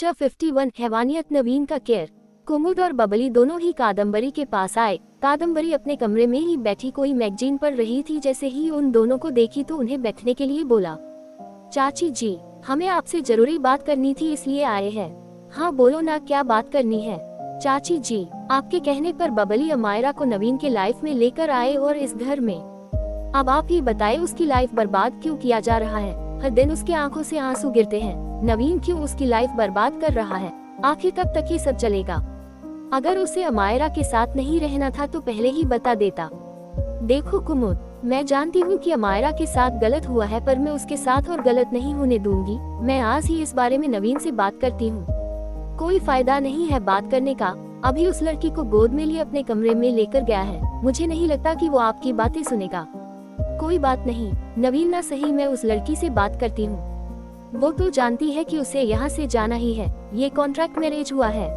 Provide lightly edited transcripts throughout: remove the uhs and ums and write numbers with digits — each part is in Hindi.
चैप्टर 51 हैवानियत नवीन का केयर। कुमुद और बबली दोनों ही कादम्बरी के पास आए। कादम्बरी अपने कमरे में ही बैठी कोई मैगजीन पढ़ रही थी। जैसे ही उन दोनों को देखी तो उन्हें बैठने के लिए बोला। चाची जी, हमें आपसे जरूरी बात करनी थी इसलिए आए हैं। हाँ बोलो ना, क्या बात करनी है? चाची जी, आपके कहने पर बबली अमायरा को नवीन के लाइफ में लेकर आए और इस घर में। अब आप ही बताएं, उसकी लाइफ बर्बाद क्यों किया जा रहा है? हर दिन उसकी आंखों से आंसू गिरते हैं। नवीन क्यों उसकी लाइफ बर्बाद कर रहा है? आखिर कब तक ये सब चलेगा? अगर उसे अमायरा के साथ नहीं रहना था तो पहले ही बता देता। देखो कुमुद, मैं जानती हूँ कि अमायरा के साथ गलत हुआ है, पर मैं उसके साथ और गलत नहीं होने दूंगी। मैं आज ही इस बारे में नवीन से बात करती हूँ। कोई फायदा नहीं है बात करने का। अभी उस लड़की को गोद में लिए अपने कमरे में लेकर गया है। मुझे नहीं लगता कि वो आपकी बातें सुनेगा। कोई बात नहीं नवीन, ना सही मैं उस लड़की से बात करती हूँ। वो तो जानती है कि उसे यहाँ से जाना ही है। ये कॉन्ट्रैक्ट मैरिज हुआ है।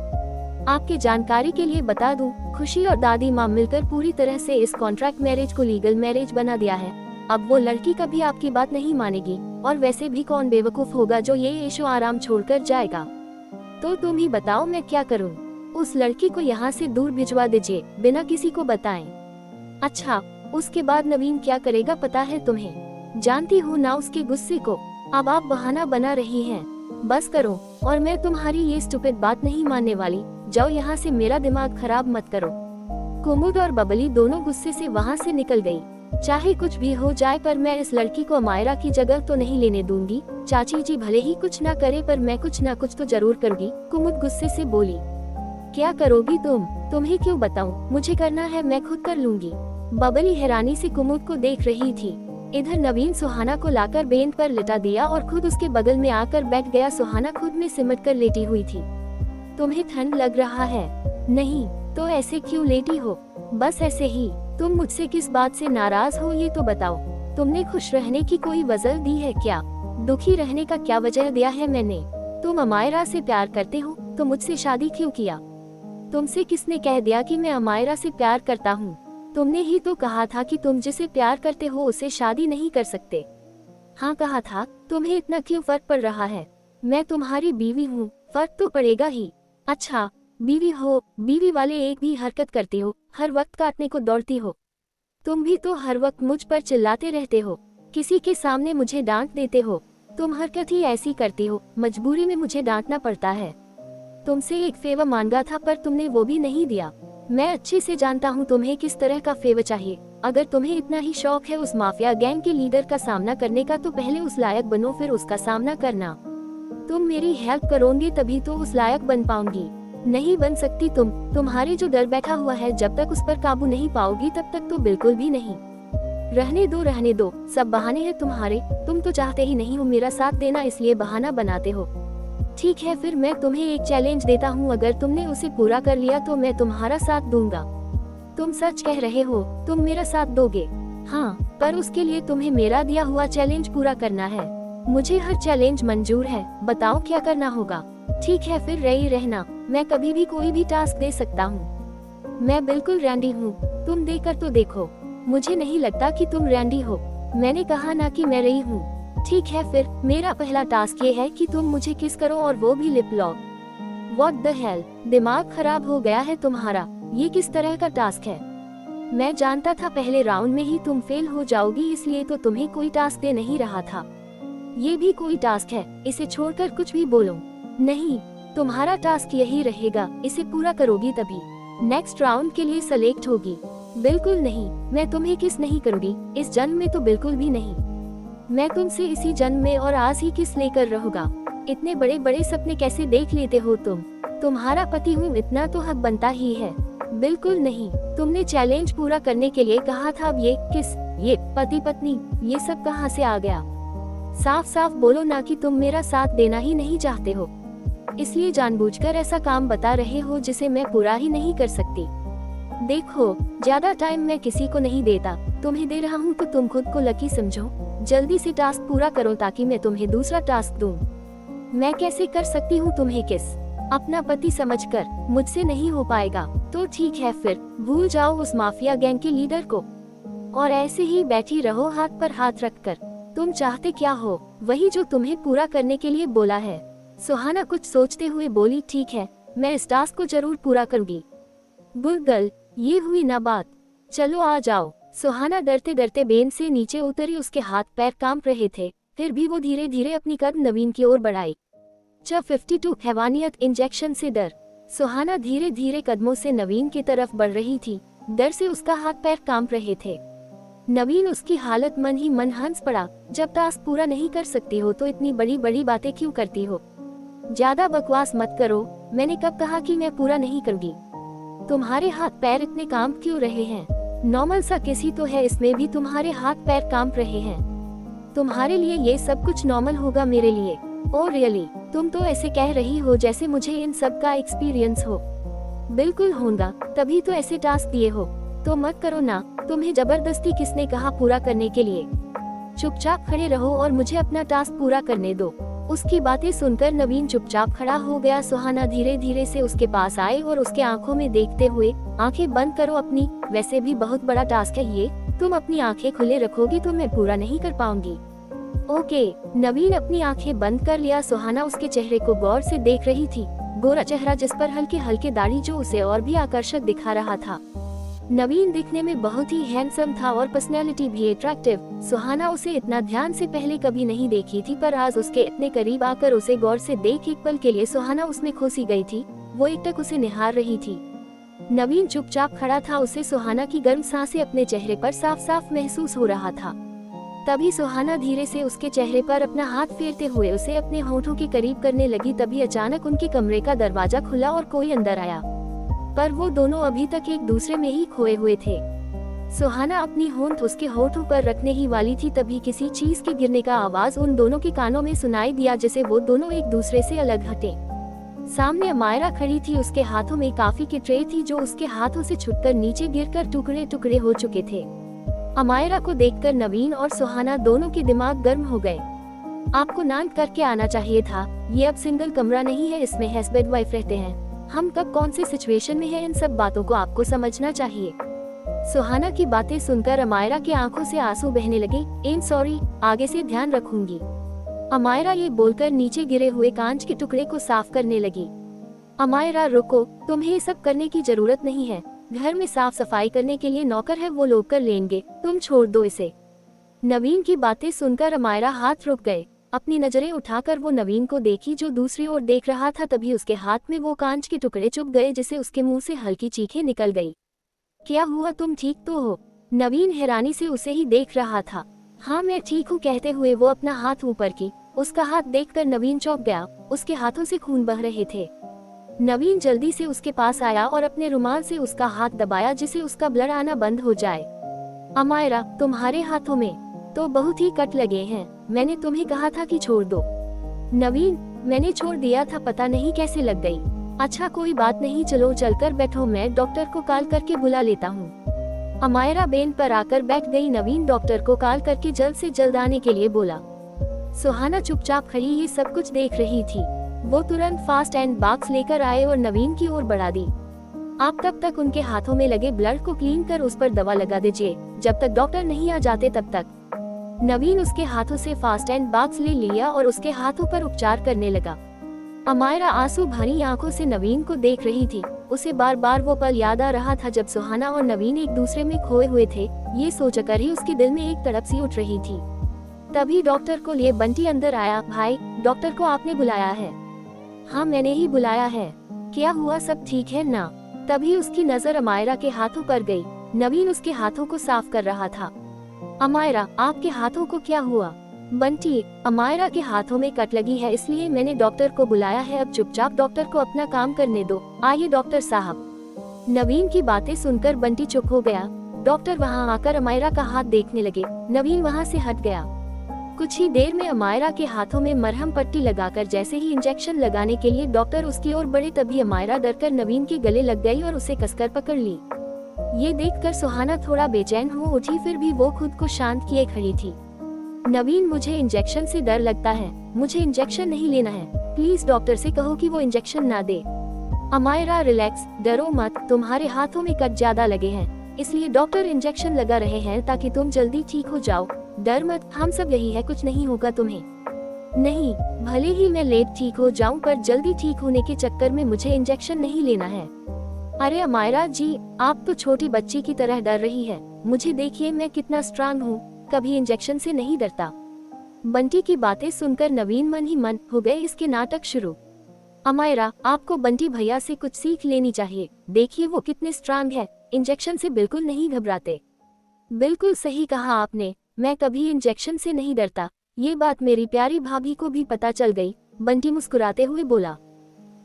आपके जानकारी के लिए बता दूं, खुशी और दादी माँ मिलकर पूरी तरह से इस कॉन्ट्रैक्ट मैरिज को लीगल मैरिज बना दिया है। अब वो लड़की कभी आपकी बात नहीं मानेगी, और वैसे भी कौन बेवकूफ होगा जो ये ऐशो आराम छोड़कर जाएगा। तो तुम ही बताओ मैं क्या करूँ? उस लड़की को यहाँ से दूर भिजवा दीजिए, बिना किसी को बताएं। अच्छा, उसके बाद नवीन क्या करेगा पता है तुम्हें? जानती हूँ ना उसके गुस्से को। अब आप बहाना बना रही हैं। बस करो, और मैं तुम्हारी ये स्टूपिड बात नहीं मानने वाली। जाओ यहाँ से, मेरा दिमाग खराब मत करो। कुमुद और बबली दोनों गुस्से से वहाँ से निकल गई। चाहे कुछ भी हो जाए, पर मैं इस लड़की को अमायरा की जगह तो नहीं लेने दूंगी। चाची जी भले ही कुछ ना करे, पर मैं कुछ ना कुछ तो जरूर करूँगी। कुमुद गुस्से से बोली। क्या करोगी तुम? तुम्हें क्यों बताऊं? मुझे करना है, मैं खुद कर लूंगी। बबली हैरानी से कुमुद को देख रही थी। इधर नवीन सुहाना को लाकर बेंच पर लिटा दिया और खुद उसके बगल में आकर बैठ गया। सुहाना खुद में सिमट कर लेटी हुई थी। तुम्हें ठंड लग रहा है? नहीं तो ऐसे क्यों लेटी हो? बस ऐसे ही। तुम मुझसे किस बात से नाराज हो ये तो बताओ। तुमने खुश रहने की कोई वजह दी है क्या? दुखी रहने का क्या वजह दिया है मैंने? तुम अमायरा से प्यार करते हो तो मुझसे शादी क्यों किया? तुमसे किसने कह दिया कि मैं अमायरा से प्यार करता हूँ? तुमने ही तो कहा था कि तुम जिसे प्यार करते हो उससे शादी नहीं कर सकते। हाँ कहा था। तुम्हें इतना क्यों फर्क पड़ रहा है? मैं तुम्हारी बीवी हूँ, फर्क तो पड़ेगा ही। अच्छा, बीवी हो, बीवी वाले एक भी हरकत करती हो, हर वक्त काटने को दौड़ती हो। तुम भी तो हर वक्त मुझ पर चिल्लाते रहते हो, किसी के सामने मुझे डांट देते हो। तुम हरकत ही ऐसी करती हो, मजबूरी में मुझे डांटना पड़ता है। तुमसे एक फेवर मांगा था पर तुमने वो भी नहीं दिया। मैं अच्छे से जानता हूँ तुम्हें किस तरह का फेवर चाहिए। अगर तुम्हें इतना ही शौक है उस माफिया गैंग के लीडर का सामना करने का तो पहले उस लायक बनो, फिर उसका सामना करना। तुम मेरी हेल्प करोगे तभी तो उस लायक बन पाऊंगी। नहीं बन सकती तुम। तुम्हारे जो डर बैठा हुआ है, जब तक उस पर काबू नहीं पाओगी तब तक तो बिल्कुल भी नहीं। रहने दो, सब बहाने हैं तुम्हारे। तुम तो चाहते ही नहीं हो मेरा साथ देना, इसलिए बहाना बनाते हो। ठीक है, फिर मैं तुम्हें एक चैलेंज देता हूँ। अगर तुमने उसे पूरा कर लिया तो मैं तुम्हारा साथ दूंगा। तुम सच कह रहे हो? तुम मेरा साथ दोगे? हाँ, पर उसके लिए तुम्हें मेरा दिया हुआ चैलेंज पूरा करना है। मुझे हर चैलेंज मंजूर है, बताओ क्या करना होगा? ठीक है, फिर रही रहना, मैं कभी भी कोई भी टास्क दे सकता हूँ। मैं बिल्कुल रैंडी हूँ, तुम देकर तो देखो। मुझे नहीं लगता कि तुम रैंडी हो। मैंने कहा ना कि मैं रही हूँ। ठीक है, फिर मेरा पहला टास्क ये है कि तुम मुझे किस करो, और वो भी lip lock. What the hell, दिमाग खराब हो गया है तुम्हारा? ये किस तरह का टास्क है? मैं जानता था पहले राउंड में ही तुम फेल हो जाओगी, इसलिए तो तुम्हें कोई टास्क दे नहीं रहा था। ये भी कोई टास्क है? इसे छोड़कर कुछ भी बोलो। नहीं, तुम्हारा टास्क यही रहेगा, इसे पूरा करोगी तभी नेक्स्ट राउंड के लिए सेलेक्ट होगी। बिल्कुल नहीं, मैं तुम्हें किस नहीं करूँगी, इस जन्म में तो बिल्कुल भी नहीं। मैं तुमसे इसी जन्म में और आज ही किस लेकर रहूंगा। इतने बड़े बड़े सपने कैसे देख लेते हो तुम? तुम्हारा पति हूँ, इतना तो हक बनता ही है। बिल्कुल नहीं, तुमने चैलेंज पूरा करने के लिए कहा था। अब ये किस, ये पति पत्नी, ये सब कहाँ से आ गया? साफ साफ बोलो ना कि तुम मेरा साथ देना ही नहीं चाहते हो, इसलिए जानबूझकर ऐसा काम बता रहे हो जिसे मैं पूरा ही नहीं कर सकती। देखो, ज्यादा टाइम मैं किसी को नहीं देता, तुम्हें दे रहा हूँ तो तुम खुद को लकी समझो। जल्दी से टास्क पूरा करो ताकि मैं तुम्हें दूसरा टास्क दूं। मैं कैसे कर सकती हूँ तुम्हें किस? अपना पति समझकर। मुझसे नहीं हो पाएगा तो ठीक है, फिर भूल जाओ उस माफिया गैंग के लीडर को, और ऐसे ही बैठी रहो हाथ पर हाथ रखकर। तुम चाहते क्या हो? वही जो तुम्हें पूरा करने के लिए बोला है। सुहाना कुछ सोचते हुए बोली, ठीक है, मैं इस टास्क को जरूर पूरा करूंगी। गुड गर्ल, ये हुई ना बात, चलो आ जाओ। सुहाना डरते डरते बेन से नीचे उतरी। उसके हाथ पैर कांप रहे थे, फिर भी वो धीरे धीरे अपनी कदम नवीन की ओर बढ़ाई। 52 हैवानियत इंजेक्शन से डर। सुहाना धीरे धीरे कदमों से नवीन की तरफ बढ़ रही थी। डर से उसका हाथ पैर कांप रहे थे। नवीन उसकी हालत मन ही मन हंस पड़ा। जब टास्क पूरा नहीं कर सकती हो तो इतनी बड़ी बड़ी बातें क्यों करती हो? ज्यादा बकवास मत करो, मैंने कब कहा कि मैं पूरा नहीं करूंगी? तुम्हारे हाथ पैर इतने कांप क्यों रहे हैं? नॉर्मल सा किसी तो है, इसमें भी तुम्हारे हाथ पैर कांप रहे हैं। तुम्हारे लिए ये सब कुछ नॉर्मल होगा, मेरे लिए ओ रियली? तुम तो ऐसे कह रही हो जैसे मुझे इन सब का एक्सपीरियंस हो। बिल्कुल होगा, तभी तो ऐसे टास्क दिए हो। तो मत करो ना, तुम्हें जबरदस्ती किसने कहा पूरा करने के लिए? चुपचाप खड़े रहो और मुझे अपना टास्क पूरा करने दो। उसकी बातें सुनकर नवीन चुपचाप खड़ा हो गया। सुहाना धीरे धीरे से उसके पास आए और उसके आंखों में देखते हुए, आंखें बंद करो अपनी, वैसे भी बहुत बड़ा टास्क है ये, तुम अपनी आंखें खुले रखोगी तो मैं पूरा नहीं कर पाऊंगी। ओके। नवीन अपनी आंखें बंद कर लिया। सुहाना उसके चेहरे को गौर से देख रही थी। गोरा चेहरा जिस पर हल्के हल्के दाढ़ी जो उसे और भी आकर्षक दिखा रहा था। नवीन दिखने में बहुत ही हैंडसम था और पर्सनैलिटी भी अट्रैक्टिव। सुहाना उसे इतना ध्यान से पहले कभी नहीं देखी थी, पर आज उसके इतने करीब आकर उसे गौर से देख एक पल के लिए सुहाना उसमें खोसी गई थी। वो एकटक उसे निहार रही थी। नवीन चुपचाप खड़ा था। उसे सुहाना की गर्म सांसें अपने चेहरे पर साफ साफ महसूस हो रहा था। तभी सुहाना धीरे से उसके चेहरे पर अपना हाथ फेरते हुए उसे अपने होठों के करीब करने लगी। तभी अचानक उनके कमरे का दरवाजा खुला और कोई अंदर आया, पर वो दोनों अभी तक एक दूसरे में ही खोए हुए थे। सुहाना अपनी होंठ उसके होठों पर रखने ही वाली थी, तभी किसी चीज के गिरने का आवाज उन दोनों के कानों में सुनाई दिया, जिसे वो दोनों एक दूसरे से अलग हटे। सामने अमायरा खड़ी थी। उसके हाथों में कॉफी की ट्रे थी जो उसके हाथों से छूटकर नीचे गिरकर टुकड़े टुकड़े हो चुके थे। अमायरा को देखकर नवीन और सुहाना दोनों के दिमाग गर्म हो गए। आपको नान करके आना चाहिए था, ये अब सिंगल कमरा नहीं है, इसमें हस्बैंड वाइफ रहते हैं। हम कब कौन सी सिचुएशन में हैं, इन सब बातों को आपको समझना चाहिए। सुहाना की बातें सुनकर अमायरा की आंखों से आंसू बहने लगे। एम सॉरी, आगे से ध्यान रखूंगी। अमायरा ये बोलकर नीचे गिरे हुए कांच के टुकड़े को साफ करने लगी। अमायरा रुको, तुम्हें ये सब करने की जरूरत नहीं है। घर में साफ सफाई करने के लिए नौकर है, वो लोग कर लेंगे, तुम छोड़ दो इसे। नवीन की बातें सुनकर अमायरा हाथ रुक गए। अपनी नजरें उठाकर वो नवीन को देखी जो दूसरी ओर देख रहा था। तभी उसके हाथ में वो कांच के टुकड़े चुभ गए, जिसे उसके मुंह से हल्की चीखें निकल गई। क्या हुआ, तुम ठीक तो हो? नवीन हैरानी से उसे ही देख रहा था। हाँ मैं ठीक हूँ, कहते हुए वो अपना हाथ ऊपर की। उसका हाथ देखकर नवीन चौंक गया। उसके हाथों से खून बह रहे थे। नवीन जल्दी से उसके पास आया और अपने रुमाल से उसका हाथ दबाया, जिससे उसका ब्लड आना बंद हो जाए। अमायरा, तुम्हारे हाथों में तो बहुत ही कट लगे हैं, मैंने तुम्हें कहा था कि छोड़ दो। नवीन, मैंने छोड़ दिया था, पता नहीं कैसे लग गई। अच्छा कोई बात नहीं, चलो चलकर बैठो, मैं डॉक्टर को कॉल करके बुला लेता हूँ। अमायरा बेन पर आकर बैठ गई। नवीन डॉक्टर को कॉल करके जल्द से जल्द आने के लिए बोला। सुहाना चुपचाप खड़ी ये सब कुछ देख रही थी। वो तुरंत फास्ट एंड बॉक्स लेकर आए और नवीन की ओर बढ़ा दी। आप तब तक उनके हाथों में लगे ब्लड को क्लीन कर उस पर दवा लगा दीजिए, जब तक डॉक्टर नहीं आ जाते तब तक। नवीन उसके हाथों से फास्ट एंड बॉक्स ले लिया और उसके हाथों पर उपचार करने लगा। अमायरा आंसू भरी आंखों से नवीन को देख रही थी। उसे बार बार वो पल याद आ रहा था जब सुहाना और नवीन एक दूसरे में खोए हुए थे। ये सोचकर ही उसके दिल में एक तड़प सी उठ रही थी। तभी डॉक्टर को लिए बंटी अंदर आया। भाई, डॉक्टर को आपने बुलाया है? हाँ मैंने ही बुलाया है। क्या हुआ, सब ठीक है ना? तभी उसकी नजर अमायरा के हाथों पर गई। नवीन उसके हाथों को साफ कर रहा था। अमायरा, आपके हाथों को क्या हुआ? बंटी, अमायरा के हाथों में कट लगी है, इसलिए मैंने डॉक्टर को बुलाया है। अब चुपचाप डॉक्टर को अपना काम करने दो। आइए डॉक्टर साहब। नवीन की बातें सुनकर बंटी चुप हो गया। डॉक्टर वहां आकर अमायरा का हाथ देखने लगे। नवीन वहां से हट गया। कुछ ही देर में अमायरा के हाथों में मरहम पट्टी लगाकर जैसे ही इंजेक्शन लगाने के लिए डॉक्टर उसकी ओर बढ़े, तभी अमायरा डरकर नवीन के गले लग गई और उसे कसकर पकड़ ली। ये देखकर सुहाना थोड़ा बेचैन हो उठी, फिर भी वो खुद को शांत किए खड़ी थी। नवीन, मुझे इंजेक्शन से डर लगता है, मुझे इंजेक्शन नहीं लेना है, प्लीज डॉक्टर से कहो कि वो इंजेक्शन ना दे। अमायरा रिलैक्स, डरो मत, तुम्हारे हाथों में कट ज्यादा लगे हैं, इसलिए डॉक्टर इंजेक्शन लगा रहे हैं ताकि तुम जल्दी ठीक हो जाओ। डर मत, हम सब यही है, कुछ नहीं होगा तुम्हें। नहीं, भले ही मैं लेट ठीक हो जाऊं पर जल्दी ठीक होने के चक्कर में मुझे इंजेक्शन नहीं लेना है। अरे अमायरा जी, आप तो छोटी बच्ची की तरह डर रही है। मुझे देखिए मैं कितना स्ट्रांग हूँ, कभी इंजेक्शन से नहीं डरता। बंटी की बातें सुनकर नवीन मन ही मन हो गए इसके नाटक शुरू। अमायरा, आपको बंटी भैया से कुछ सीख लेनी चाहिए। देखिए वो कितने स्ट्रांग है, इंजेक्शन से बिल्कुल नहीं घबराते। बिल्कुल सही कहा आपने, मैं कभी इंजेक्शन से नहीं डरता। ये बात मेरी प्यारी भाभी को भी पता चल गई, बंटी मुस्कुराते हुए बोला।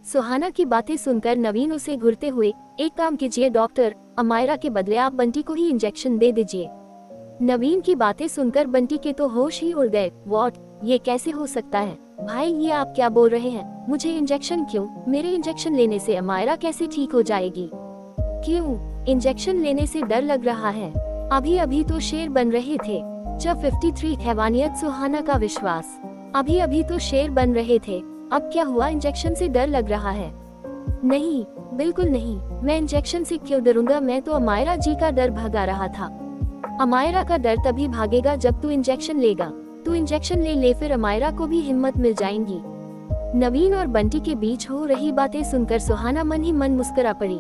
सुहाना की बातें सुनकर नवीन उसे घूरते हुए, एक काम कीजिए डॉक्टर, अमायरा के बदले आप बंटी को ही इंजेक्शन दे दीजिए। नवीन की बातें सुनकर बंटी के तो होश ही उड़ गए। व्हाट, ये कैसे हो सकता है? भाई ये आप क्या बोल रहे हैं? मुझे इंजेक्शन क्यों? मेरे इंजेक्शन लेने से अमायरा कैसे ठीक हो जाएगी? क्यों? इंजेक्शन लेने से डर लग रहा है? अभी अभी तो शेर बन रहे थे। जब 53 हैवानियत सुहाना का विश्वास। अभी अभी तो शेर बन रहे थे, अब क्या हुआ? इंजेक्शन से डर लग रहा है? नहीं, बिल्कुल नहीं, मैं इंजेक्शन से क्यों डरूंगा? मैं तो अमायरा जी का डर भगा रहा था। अमायरा का डर तभी भागेगा जब तू इंजेक्शन लेगा। तू इंजेक्शन ले फिर अमायरा को भी हिम्मत मिल जाएगी। नवीन और बंटी के बीच हो रही बातें सुनकर सुहाना मन ही मन मुस्कुरा पड़ी।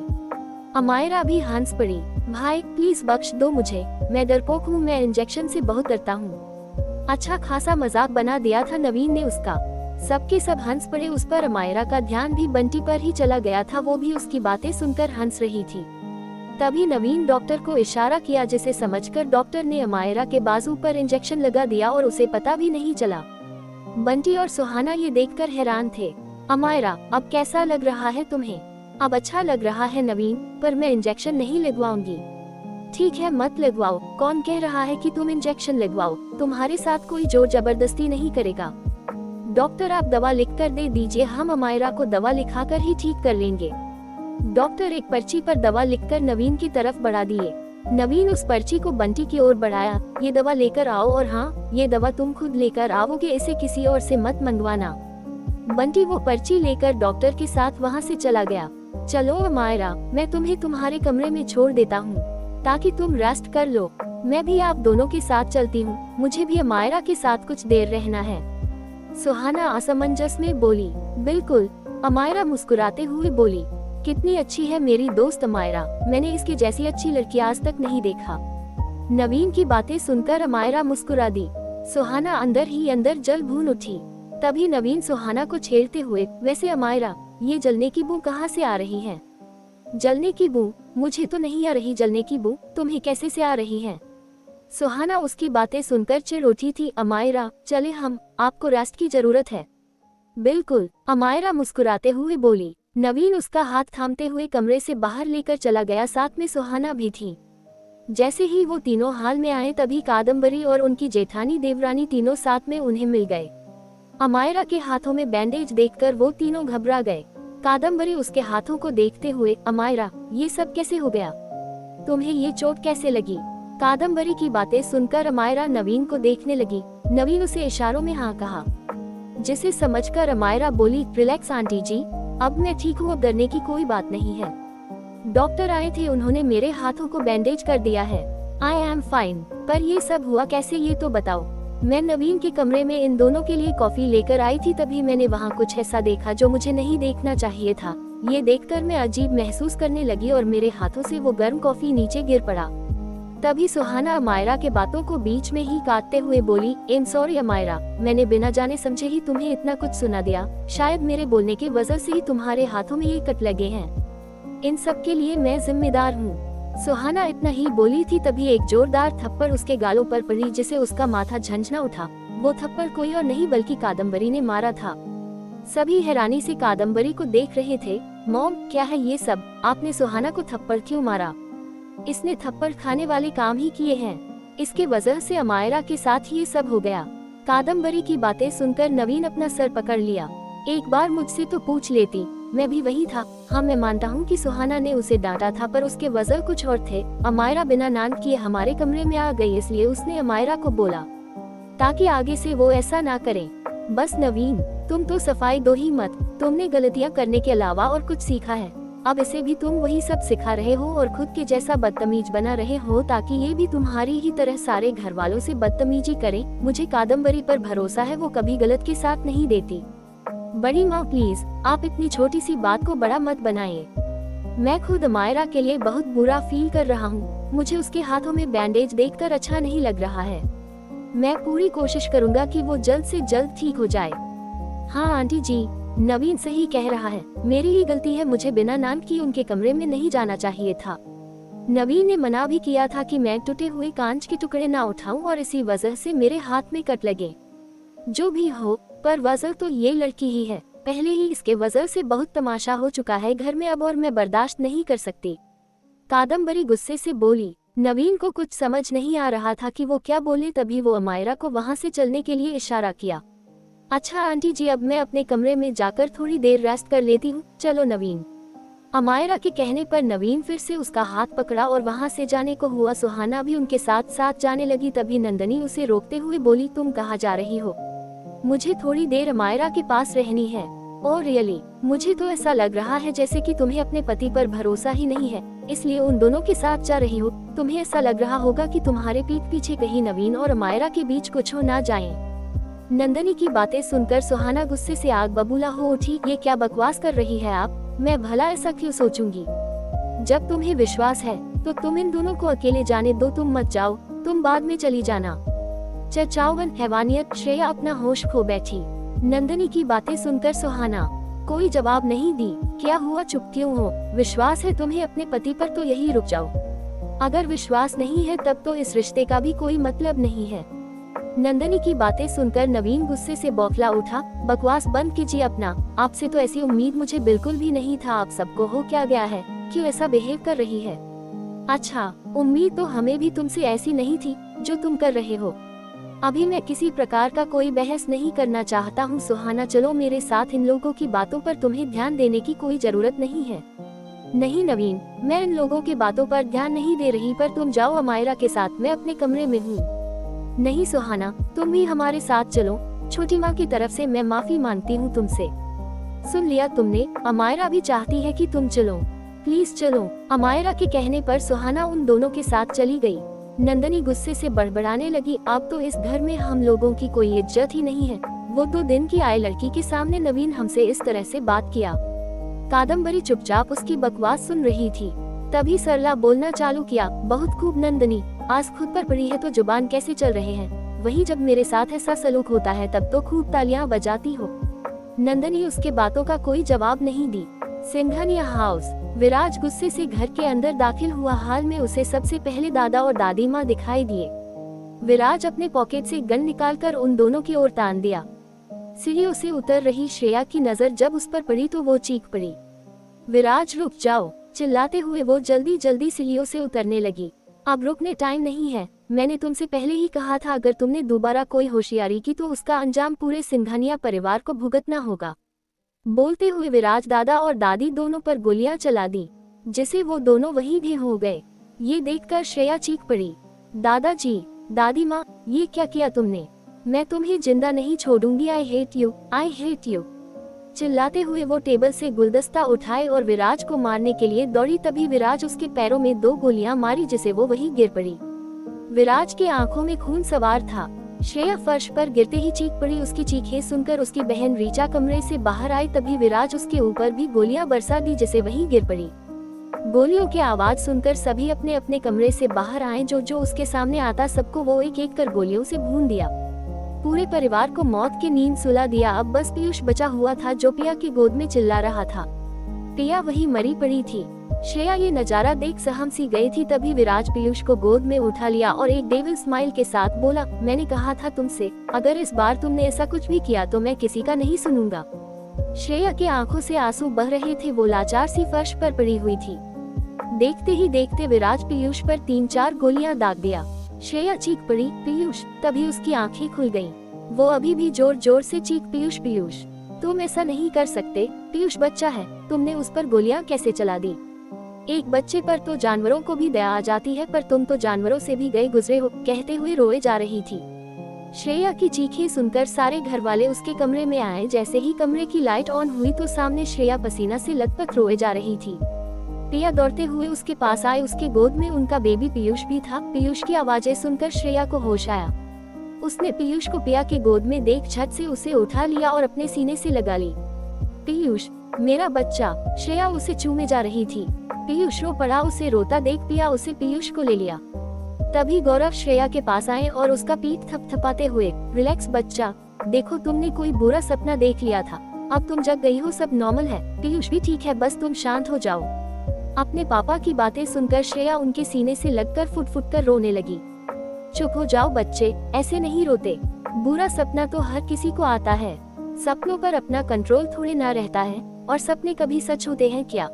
अमायरा भी हंस पड़ी। भाई प्लीज बख्श दो मुझे, मैं डरपोक हूँ, मैं इंजेक्शन से बहुत डरता हूँ। अच्छा खासा मजाक बना दिया था नवीन ने उसका। सबके सब हंस पड़े उस पर। अमायरा का ध्यान भी बंटी पर ही चला गया था, वो भी उसकी बातें सुनकर हंस रही थी। तभी नवीन डॉक्टर को इशारा किया, जिसे समझकर डॉक्टर ने अमायरा के बाजू पर इंजेक्शन लगा दिया और उसे पता भी नहीं चला। बंटी और सुहाना ये देखकर हैरान थे। अमायरा, अब कैसा लग रहा है तुम्हें? अब अच्छा लग रहा है नवीन, पर मैं इंजेक्शन नहीं लगवाऊंगी। ठीक है मत लगवाओ, कौन कह रहा है कि तुम इंजेक्शन लगवाओ? तुम्हारे साथ कोई जोर जबरदस्ती नहीं करेगा। डॉक्टर आप दवा लिख कर दे दीजिए, हम अमायरा को दवा लिखाकर ही ठीक कर लेंगे। डॉक्टर एक पर्ची पर दवा लिखकर नवीन की तरफ बढ़ा दिए। नवीन उस पर्ची को बंटी की ओर बढ़ाया। ये दवा लेकर आओ, और हाँ ये दवा तुम खुद लेकर आओगे, इसे किसी और से मत मंगवाना। बंटी वो पर्ची लेकर डॉक्टर के साथ वहाँ से चला गया। चलो अमायरा, मैं तुम्हें तुम्हारे कमरे में छोड़ देता हूँ ताकि तुम रेस्ट कर लो। मैं भी आप दोनों के साथ चलती हूँ, मुझे भी अमायरा के साथ कुछ देर रहना है। सुहाना असमंजस में बोली। बिल्कुल, अमायरा मुस्कुराते हुए बोली। कितनी अच्छी है मेरी दोस्त अमायरा, मैंने इसके जैसी अच्छी लड़की आज तक नहीं देखा। नवीन की बातें सुनकर अमायरा मुस्कुरा दी। सुहाना अंदर ही अंदर जल भून उठी। तभी नवीन सुहाना को छेड़ते हुए, वैसे अमायरा, ये जलने की बू कहाँ से आ रही है? जलने की बू? मुझे तो नहीं आ रही जलने की बू, तुम्हें कैसे से आ रही है? सुहाना उसकी बातें सुनकर चिढ़ उठी थी। अमायरा चले हम, आपको रेस्ट की जरूरत है। बिल्कुल, अमायरा मुस्कुराते हुए बोली। नवीन उसका हाथ थामते हुए कमरे से बाहर लेकर चला गया, साथ में सुहाना भी थी। जैसे ही वो तीनों हाल में आए तभी कादम्बरी और उनकी जेठानी देवरानी तीनों साथ में उन्हें मिल गए। अमायरा के हाथों में बैंडेज देखकर वो तीनों घबरा गए। कादम्बरी उसके हाथों को देखते हुए, अमायरा ये सब कैसे हो गया? तुम्हें ये चोट कैसे लगी? कादम्बरी की बातें सुनकर अमायरा नवीन को देखने लगी। नवीन उसे इशारों में हाँ कहा, जिसे समझकर अमायरा बोली, रिलैक्स आंटी जी, अब मैं ठीक हूँ, अब डरने की कोई बात नहीं है। डॉक्टर आए थे, उन्होंने मेरे हाथों को बैंडेज कर दिया है। I am fine. पर ये सब हुआ कैसे ये तो बताओ। मैं नवीन के कमरे में इन दोनों के लिए कॉफी लेकर आई थी, तभी मैंने वहाँ कुछ ऐसा देखा जो मुझे नहीं देखना चाहिए था। ये देखकर मैं अजीब महसूस करने लगी और मेरे हाथों से वो गर्म कॉफी नीचे गिर पड़ा। तभी सुहाना अमायरा के बातों को बीच में ही काटते हुए बोली, एम सॉरी अमायरा, मैंने बिना जाने समझे ही तुम्हें इतना कुछ सुना दिया। शायद मेरे बोलने की वजह से ही तुम्हारे हाथों में ये कट लगे हैं। इन सब के लिए मैं जिम्मेदार हूँ। सुहाना इतना ही बोली थी तभी एक जोरदार थप्पड़ उसके गालों पर पड़ी, जिसे उसका माथा झंझना उठा। वो थप्पड़ कोई और नहीं बल्कि कादम्बरी ने मारा था। सभी हैरानी से कादम्बरी को देख रहे थे। मॉम क्या है ये सब? आपने सुहाना को थप्पड़ क्यों मारा? इसने थप्पड़ खाने वाले काम ही किए हैं। इसके वजह से अमायरा के साथ ये सब हो गया। कादम्बरी की बातें सुनकर नवीन अपना सर पकड़ लिया। एक बार मुझसे तो पूछ लेती, मैं भी वही था। हाँ मैं मानता हूँ कि सुहाना ने उसे डांटा था, पर उसके वजह कुछ और थे। अमायरा बिना नाम किए हमारे कमरे में आ गई, इसलिए उसने अमायरा को बोला ताकि आगे से वो ऐसा ना करे। बस नवीन, तुम तो सफाई दो ही मत, तुमने गलतियाँ करने के अलावा और कुछ सीखा है? अब इसे भी तुम वही सब सिखा रहे हो और खुद के जैसा बदतमीज बना रहे हो ताकि ये भी तुम्हारी ही तरह सारे घर वालों से बदतमीजी करे। मुझे कादम्बरी पर भरोसा है, वो कभी गलत के साथ नहीं देती। बड़ी माँ प्लीज, आप इतनी छोटी सी बात को बड़ा मत बनाइए। मैं खुद अमायरा के लिए बहुत बुरा फील कर रहा हूँ। मुझे उसके हाथों में बैंडेज देखकर अच्छा नहीं लग रहा है। मैं पूरी कोशिश करूँगा कि वो जल्द से जल्द ठीक हो जाए। हाँ आंटी जी, नवीन सही कह रहा है, मेरी ही गलती है, मुझे बिना नाम की उनके कमरे में नहीं जाना चाहिए था। नवीन ने मना भी किया था कि मैं टूटे हुए कांच के टुकड़े ना उठाऊं और इसी वजह से मेरे हाथ में कट लगे। जो भी हो, पर वजह तो ये लड़की ही है। पहले ही इसके वजह से बहुत तमाशा हो चुका है घर में अब, और मैं बर्दाश्त नहीं कर सकती। कादम्बरी गुस्से से बोली। नवीन को कुछ समझ नहीं आ रहा था कि वो क्या बोले, तभी वो अमायरा को वहाँ से चलने के लिए इशारा किया। अच्छा आंटी जी, अब मैं अपने कमरे में जाकर थोड़ी देर रेस्ट कर लेती हूँ, चलो नवीन। अमायरा के कहने पर नवीन फिर से उसका हाथ पकड़ा और वहाँ से जाने को हुआ। सुहाना भी उनके साथ साथ जाने लगी, तभी नंदनी उसे रोकते हुए बोली, तुम कहाँ जा रही हो? मुझे थोड़ी देर अमायरा के पास रहनी है। Oh really? मुझे तो ऐसा लग रहा है जैसे कि तुम्हें अपने पति पर भरोसा ही नहीं है, इसलिए उन दोनों के साथ जा रही हो। तुम्हें ऐसा लग रहा होगा कि तुम्हारे पीठ पीछे कहीं नवीन और अमायरा के बीच कुछ हो ना जाए। नंदनी की बातें सुनकर सुहाना गुस्से से आग बबूला हो उठी। ये क्या बकवास कर रही है आप? मैं भला ऐसा क्यों सोचूंगी? जब तुम्हें विश्वास है तो तुम इन दोनों को अकेले जाने दो, तुम मत जाओ, तुम बाद में चली जाना। चर्चावन हैवानियत। श्रेया अपना होश खो बैठी। नंदनी की बातें सुनकर सुहाना कोई जवाब नहीं दी। क्या हुआ, चुप क्यों हो? विश्वास है तुम्हें अपने पति पर तो यही रुक जाओ। अगर विश्वास नहीं है तब तो इस रिश्ते का भी कोई मतलब नहीं है। नंदनी की बातें सुनकर नवीन गुस्से से बौखला उठा। बकवास बंद कीजिए अपना, आपसे तो ऐसी उम्मीद मुझे बिल्कुल भी नहीं था। आप सबको हो क्या गया है, क्यों ऐसा बिहेव कर रही है? अच्छा, उम्मीद तो हमें भी तुमसे ऐसी नहीं थी जो तुम कर रहे हो। अभी मैं किसी प्रकार का कोई बहस नहीं करना चाहता हूँ। सुहाना चलो मेरे साथ, इन लोगों की बातों पर तुम्हें ध्यान देने की कोई जरूरत नहीं है। नहीं नवीन, मैं इन लोगों की बातों पर ध्यान नहीं दे रही, पर तुम जाओ अमायरा के साथ, मैं अपने कमरे में हूँ। नहीं सुहाना, तुम भी हमारे साथ चलो। छोटी माँ की तरफ से मैं माफी मांगती हूँ तुमसे। सुन लिया तुमने, अमायरा भी चाहती है कि तुम चलो, प्लीज चलो। अमायरा के कहने पर सुहाना उन दोनों के साथ चली गई। नंदनी गुस्से से बड़बड़ाने लगी, अब तो इस घर में हम लोगों की कोई इज्जत ही नहीं है। वो 2 दिन की आए लड़की के सामने नवीन हमसे इस तरह से बात किया। कादम्बरी चुपचाप उसकी बकवास सुन रही थी। तभी सरला बोलना चालू किया। बहुत खूब नंदनी, आज खुद पर पड़ी है तो जुबान कैसे चल रहे हैं? वही जब मेरे साथ ऐसा सलूक होता है तब तो खूब तालियां बजाती हो। नंदनी उसके बातों का कोई जवाब नहीं दी। सिंघनिया हाउस। विराज गुस्से से घर के अंदर दाखिल हुआ। हाल में उसे सबसे पहले दादा और दादी माँ दिखाई दिए। विराज अपने पॉकेट से गन निकालकर उन दोनों की ओर तान दिया। सीढ़ियों से उतर रही श्रेया की नजर जब उस पर पड़ी तो वो चीख पड़ी। विराज रुक जाओ, चिल्लाते हुए वो जल्दी जल्दी सीढ़ियों से उतरने लगी। अब रुकने टाइम नहीं है, मैंने तुमसे पहले ही कहा था, अगर तुमने दोबारा कोई होशियारी की तो उसका अंजाम पूरे सिंघानिया परिवार को भुगतना होगा। बोलते हुए विराज दादा और दादी दोनों पर गोलियां चला दी, जिसे वो दोनों वहीं भी हो गए। ये देखकर श्रेया चीख पड़ी, दादाजी, दादी माँ, ये क्या किया तुमने? मैं तुम्हें जिंदा नहीं छोड़ूंगी। I hate you, I hate you. चिल्लाते हुए वो टेबल से गुलदस्ता उठाए और विराज को मारने के लिए दौड़ी। तभी विराज उसके पैरों में 2 गोलियां मारी, जिसे वो वहीं गिर पड़ी। विराज की आंखों में खून सवार था। श्रेया फर्श पर गिरते ही चीख पड़ी। उसकी चीखें सुनकर उसकी बहन रीचा कमरे से बाहर आई। तभी विराज उसके ऊपर भी गोलियां बरसा दी, जिसे वहीं गिर पड़ी। गोलियों की आवाज सुनकर सभी अपने अपने कमरे से बाहर आए। जो उसके सामने आता सबको वो एक एक कर गोलियों से भून दिया। पूरे परिवार को मौत की नींद सुला दिया। अब बस पीयूष बचा हुआ था, जो पिया की गोद में चिल्ला रहा था। पिया वहीं मरी पड़ी थी। श्रेया ये नजारा देख सहम सी गई थी। तभी विराज पीयूष को गोद में उठा लिया और एक डेविल स्माइल के साथ बोला, मैंने कहा था तुमसे, अगर इस बार तुमने ऐसा कुछ भी किया तो मैं किसी का नहीं सुनूंगा। श्रेया की आंखों से आंसू बह रहे थे। वो लाचार सी फर्श पर पड़ी हुई थी। देखते ही देखते विराज पीयूष पर 3-4 गोलियां दाग दिया। श्रेया चीख पड़ी, पीयूष। तभी उसकी आंखें खुल गईं। वो अभी भी जोर जोर से चीख, पीयूष, पीयूष, तुम ऐसा नहीं कर सकते। पीयूष बच्चा है, तुमने उस पर गोलियां कैसे चला दी? एक बच्चे पर तो जानवरों को भी दया आ जाती है, पर तुम तो जानवरों से भी गए गुजरे हो, कहते हुए रोए जा रही थी। श्रेया की चीखें सुनकर सारे घर वाले उसके कमरे में आए। जैसे ही कमरे की लाइट ऑन हुई तो सामने श्रेया पसीना से लथपथ रोए जा रही थी। पिया दौड़ते हुए उसके पास आए। उसके गोद में उनका बेबी पीयूष भी था। पीयूष की आवाजें सुनकर श्रेया को होश आया। उसने पीयूष को पिया के गोद में देख झट से उसे उठा लिया और अपने सीने से लगा ली। पीयूष, मेरा बच्चा। श्रेया उसे चूमे जा रही थी। पीयूष रो पड़ा। उसे रोता देख पिया उसे पीयूष को ले लिया। तभी गौरव श्रेया के पास आए और उसका पीठ थपथपाते हुए, रिलैक्स बच्चा, देखो तुमने कोई बुरा सपना देख लिया था, अब तुम जग गई हो, सब नॉर्मल है। पीयूष भी ठीक है, बस तुम शांत हो जाओ। अपने पापा की बातें सुनकर श्रेया उनके सीने से लगकर फुट फुट कर रोने लगी। चुप हो जाओ बच्चे, ऐसे नहीं रोते। बुरा सपना तो हर किसी को आता है। सपनों पर अपना कंट्रोल थोड़े ना रहता है, और सपने कभी सच होते हैं क्या?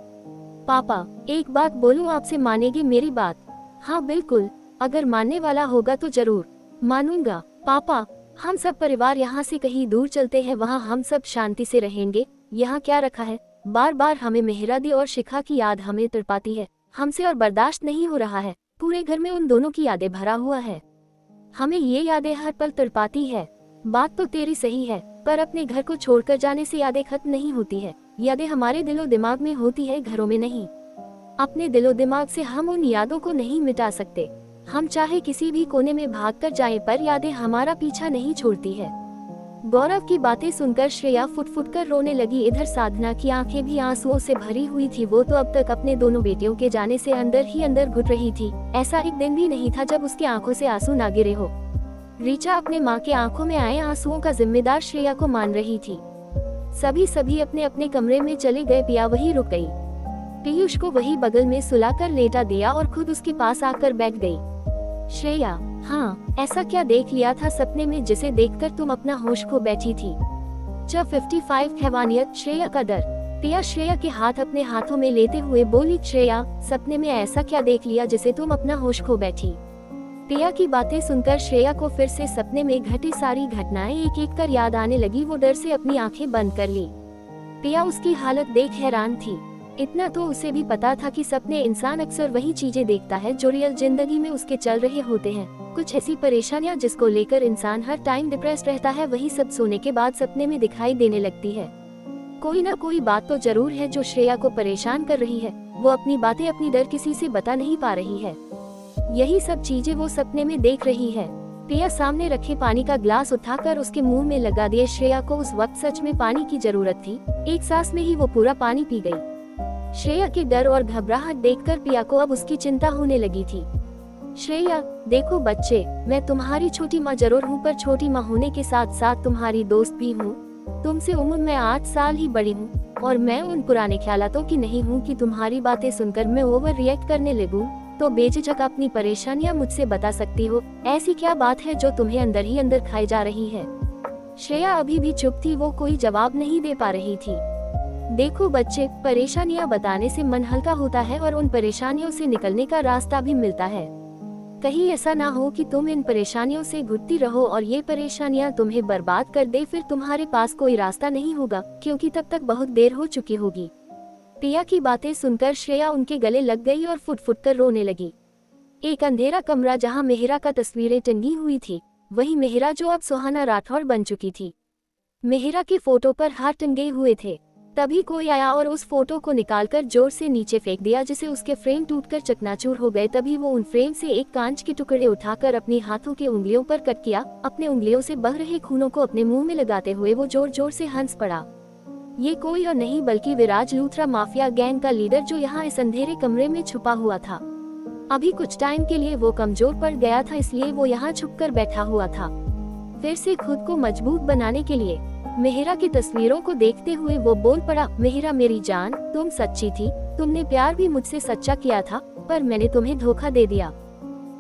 पापा, एक बात बोलूं, आपसे मानेंगे मेरी बात? हाँ बिल्कुल, अगर मानने वाला होगा तो जरूर मानूंगा। पापा, हम सब परिवार यहाँ से कहीं दूर चलते हैं, वहाँ हम सब शांति से रहेंगे। यहाँ क्या रखा है? बार बार हमें मेहरा दी और शिखा की याद हमें तड़पाती है। हमसे और बर्दाश्त नहीं हो रहा है। पूरे घर में उन दोनों की यादें भरा हुआ है। हमें ये यादें हर पल तड़पाती है। बात तो तेरी सही है, पर अपने घर को छोड़कर जाने से यादें खत्म नहीं होती है। यादें हमारे दिलो दिमाग में होती है, घरों में नहीं। अपने दिलो दिमाग से हम उन यादों को नहीं मिटा सकते। हम चाहे किसी भी कोने में भागकर जाएं, पर यादें हमारा पीछा नहीं छोड़ती है। गौरव की बातें सुनकर श्रेया फुट फुट कर रोने लगी। इधर साधना की आंखें भी आंसुओं से भरी हुई थी। वो तो अब तक अपने दोनों बेटियों के जाने से अंदर ही अंदर घुट रही थी। ऐसा एक दिन भी नहीं था जब उसकी आंखों से आंसू ना गिरे हो। ऋचा अपने माँ के आंखों में आए आंसुओं का जिम्मेदार श्रेया को मान रही थी। सभी अपने अपने कमरे में चले गए। पिया वही रुक गई। पीयूष को वही बगल में सुलाकर लेटा दिया और खुद उसके पास आकर बैठ गई। श्रेया, हाँ, ऐसा क्या देख लिया था सपने में जिसे देखकर तुम अपना होश खो बैठी थी? जब 55 हैवानियत, श्रेया का डर। पिया श्रेया के हाथ अपने हाथों में लेते हुए बोली, श्रेया, सपने में ऐसा क्या देख लिया जिसे तुम अपना होश खो बैठी? पिया की बातें सुनकर श्रेया को फिर से सपने में घटी सारी घटनाएं एक एक कर याद आने लगी। वो डर से अपनी आंखें बंद कर ली। पिया उसकी हालत देख हैरान थी। इतना तो उसे भी पता था कि सपने इंसान अक्सर वही चीजें देखता है जो रियल जिंदगी में उसके चल रहे होते हैं। कुछ ऐसी परेशानियां जिसको लेकर इंसान हर टाइम डिप्रेस्ड रहता है, वही सब सोने के बाद सपने में दिखाई देने लगती है। कोई ना कोई बात तो जरूर है जो श्रेया को परेशान कर रही है। वो अपनी बातें, अपनी डर किसी से बता नहीं पा रही है। यही सब चीजें वो सपने में देख रही है। पिया सामने रखे पानी का ग्लास उठाकर उसके मुंह में लगा दिए। श्रेया को उस वक्त सच में पानी की जरूरत थी। एक सांस में ही वो पूरा पानी पी गई। श्रेया के डर और घबराहट देखकर पिया को अब उसकी चिंता होने लगी थी। श्रेया, देखो बच्चे, मैं तुम्हारी छोटी माँ जरूर हूँ, पर छोटी माँ होने के साथ साथ तुम्हारी दोस्त भी हूँ। तुमसे उम्र में 8 साल ही बड़ी हूँ, और मैं उन पुराने ख्यालातों की नहीं हूँ कि तुम्हारी बातें सुनकर मैं ओवर रिएक्ट करने लगूं। तो बेझिझक अपनी परेशानियाँ मुझसे बता सकती हो। ऐसी क्या बात है जो तुम्हें अंदर ही अंदर खाई जा रही है? श्रेया अभी भी चुप थी। वो कोई जवाब नहीं दे पा रही थी। देखो बच्चे, परेशानियां बताने से मन हल्का होता है और उन परेशानियों से निकलने का रास्ता भी मिलता है। कहीं ऐसा ना हो कि तुम इन परेशानियों से घुटती रहो और ये परेशानियां तुम्हें बर्बाद कर दे। फिर तुम्हारे पास कोई रास्ता नहीं होगा, क्योंकि तब तक बहुत देर हो चुकी होगी। पिया की बातें सुनकर श्रेया उनके गले लग गई और फुट फुट कर रोने लगी। एक अंधेरा कमरा जहाँ मेहरा का तस्वीरें टंगी हुई थी, वही मेहरा जो अब सुहाना राठौर बन चुकी थी। मेहरा के फोटो पर हाथ टंगे हुए थे। तभी कोई आया और उस फोटो को निकालकर जोर से नीचे फेंक दिया, जिसे उसके फ्रेम टूटकर चकनाचूर हो गए। तभी वो उन फ्रेम से एक कांच के टुकड़े उठाकर अपनी हाथों के उंगलियों पर कट किया। अपने उंगलियों से बह रहे खूनों को अपने मुंह में लगाते हुए वो जोर जोर से हंस पड़ा। ये कोई और नहीं बल्कि विराज लूथरा माफिया गैंग का लीडर, जो यहाँ इस अंधेरे कमरे में छुपा हुआ था। अभी कुछ टाइम के लिए वो कमजोर पड़ गया था, इसलिए वो यहाँ छुपकर बैठा हुआ था। फिर से खुद को मजबूत बनाने के लिए मेहरा की तस्वीरों को देखते हुए वो बोल पड़ा, मेहरा मेरी जान, तुम सच्ची थी। तुमने प्यार भी मुझसे सच्चा किया था, पर मैंने तुम्हें धोखा दे दिया।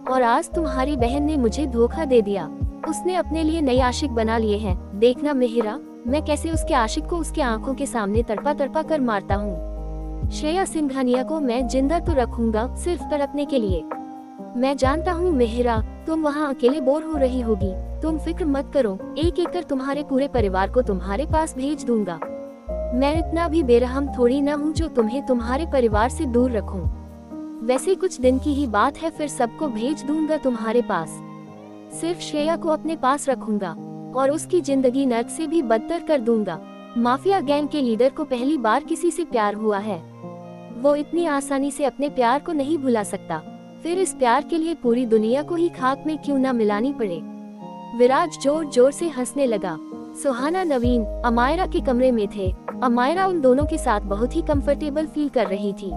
और आज तुम्हारी बहन ने मुझे धोखा दे दिया। उसने अपने लिए नए आशिक बना लिए हैं। देखना मेहरा, मैं कैसे उसके आशिक को उसके आंखों के सामने तड़पा तड़पा कर मारता हूँ। श्रेया सिंघानिया को मैं जिंदा तो रखूंगा, सिर्फ तड़पने के लिए। मैं जानता हूँ मेहरा, तुम वहाँ अकेले बोर हो रही होगी। तुम फिक्र मत करो, एक एक कर तुम्हारे पूरे परिवार को तुम्हारे पास भेज दूंगा। मैं इतना भी बेरहम थोड़ी ना हूँ जो तुम्हें तुम्हारे परिवार से दूर रखूं। वैसे कुछ दिन की ही बात है, फिर सबको भेज दूंगा तुम्हारे पास। सिर्फ श्रेया को अपने पास रखूंगा और उसकी जिंदगी नर्क से भी बदतर कर दूंगा। माफिया गैंग के लीडर को पहली बार किसी से प्यार हुआ है। वो इतनी आसानी से अपने प्यार को नहीं भुला सकता, फिर इस प्यार के लिए पूरी दुनिया को ही खाक में क्यों ना मिलानी पड़े। विराज जोर जोर से हंसने लगा। सुहाना नवीन अमायरा के कमरे में थे। अमायरा उन दोनों के साथ बहुत ही कंफर्टेबल फील कर रही थी।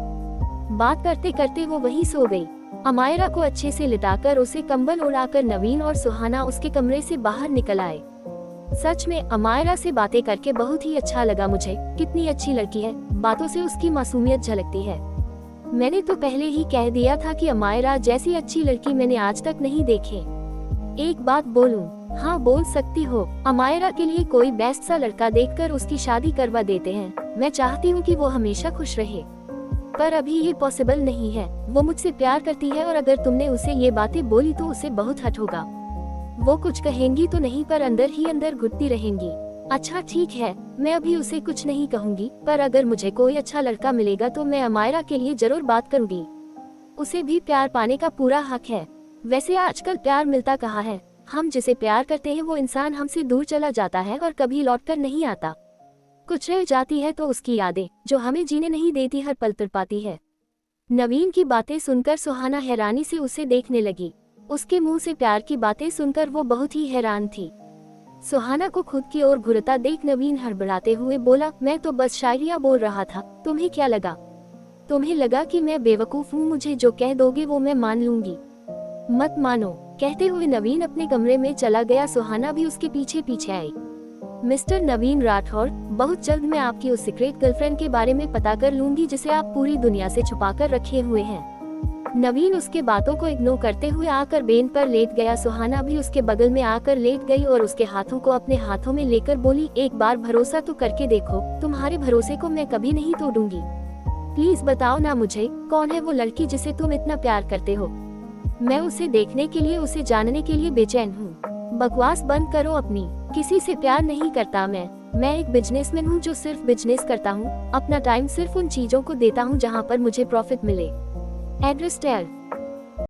बात करते करते वो वहीं सो गई। अमायरा को अच्छे से लिटाकर उसे कंबल उड़ाकर नवीन और सुहाना उसके कमरे से बाहर निकल आए। सच में अमायरा से बातें करके बहुत ही अच्छा लगा मुझे। कितनी अच्छी लड़की है, बातों से उसकी मासूमियत झलकती है। मैंने तो पहले ही कह दिया था कि अमायरा जैसी अच्छी लड़की मैंने आज तक नहीं देखे। एक बात बोलूं? हाँ बोल सकती हो। अमायरा के लिए कोई बेस्ट सा लड़का देखकर उसकी शादी करवा देते हैं। मैं चाहती हूँ कि वो हमेशा खुश रहे, पर अभी ये पॉसिबल नहीं है। वो मुझसे प्यार करती है और अगर तुमने उसे ये बातें बोली तो उसे बहुत हर्ट होगा। वो कुछ कहेंगी तो नहीं, पर अंदर ही अंदर घुटती रहेंगी। अच्छा ठीक है, मैं अभी उसे कुछ नहीं कहूँगी, पर अगर मुझे कोई अच्छा लड़का मिलेगा तो मैं अमायरा के लिए जरूर बात करूँगी। उसे भी प्यार पाने का पूरा हक है। वैसे आजकल प्यार मिलता कहाँ है। हम जिसे प्यार करते हैं वो इंसान हमसे दूर चला जाता है और कभी लौटकर नहीं आता। कुछ रह जाती है तो उसकी यादें, जो हमें जीने नहीं देती, हर पल तड़पाती है। नवीन की बातें सुनकर सुहाना हैरानी से उसे देखने लगी। उसके मुंह से प्यार की बातें सुनकर वो बहुत ही हैरान थी। सुहाना को खुद की ओर घूरता देख नवीन हड़बड़ाते हुए बोला, मैं तो बस शायरिया बोल रहा था, तुम्हें क्या लगा? तुम्हें लगा कि मैं बेवकूफ हूँ? मुझे जो कह दोगे वो मैं मान लूंगी। मत मानो। कहते हुए नवीन अपने कमरे में चला गया। सुहाना भी उसके पीछे पीछे आई। मिस्टर नवीन राठौर, बहुत जल्द मैं आपकी उस सीक्रेट गर्लफ्रेंड के बारे में पता कर लूंगी जिसे आप पूरी दुनिया से छुपा कर रखे हुए हैं। नवीन उसके बातों को इग्नोर करते हुए आकर बेंच पर लेट गया। सुहाना भी उसके बगल में आकर लेट गई और उसके हाथों को अपने हाथों में लेकर बोली, एक बार भरोसा तो करके देखो, तुम्हारे भरोसे को मैं कभी नहीं तोड़ूंगी। प्लीज बताओ ना मुझे, कौन है वो लड़की जिसे तुम इतना प्यार करते हो? मैं उसे देखने के लिए, उसे जानने के लिए बेचैन हूँ। बकवास बंद करो अपनी। किसी से प्यार नहीं करता मैं एक बिजनेसमैन हूँ जो सिर्फ बिजनेस करता हूँ। अपना टाइम सिर्फ उन चीजों को देता हूँ जहाँ पर मुझे प्रॉफिट मिले। Address tell.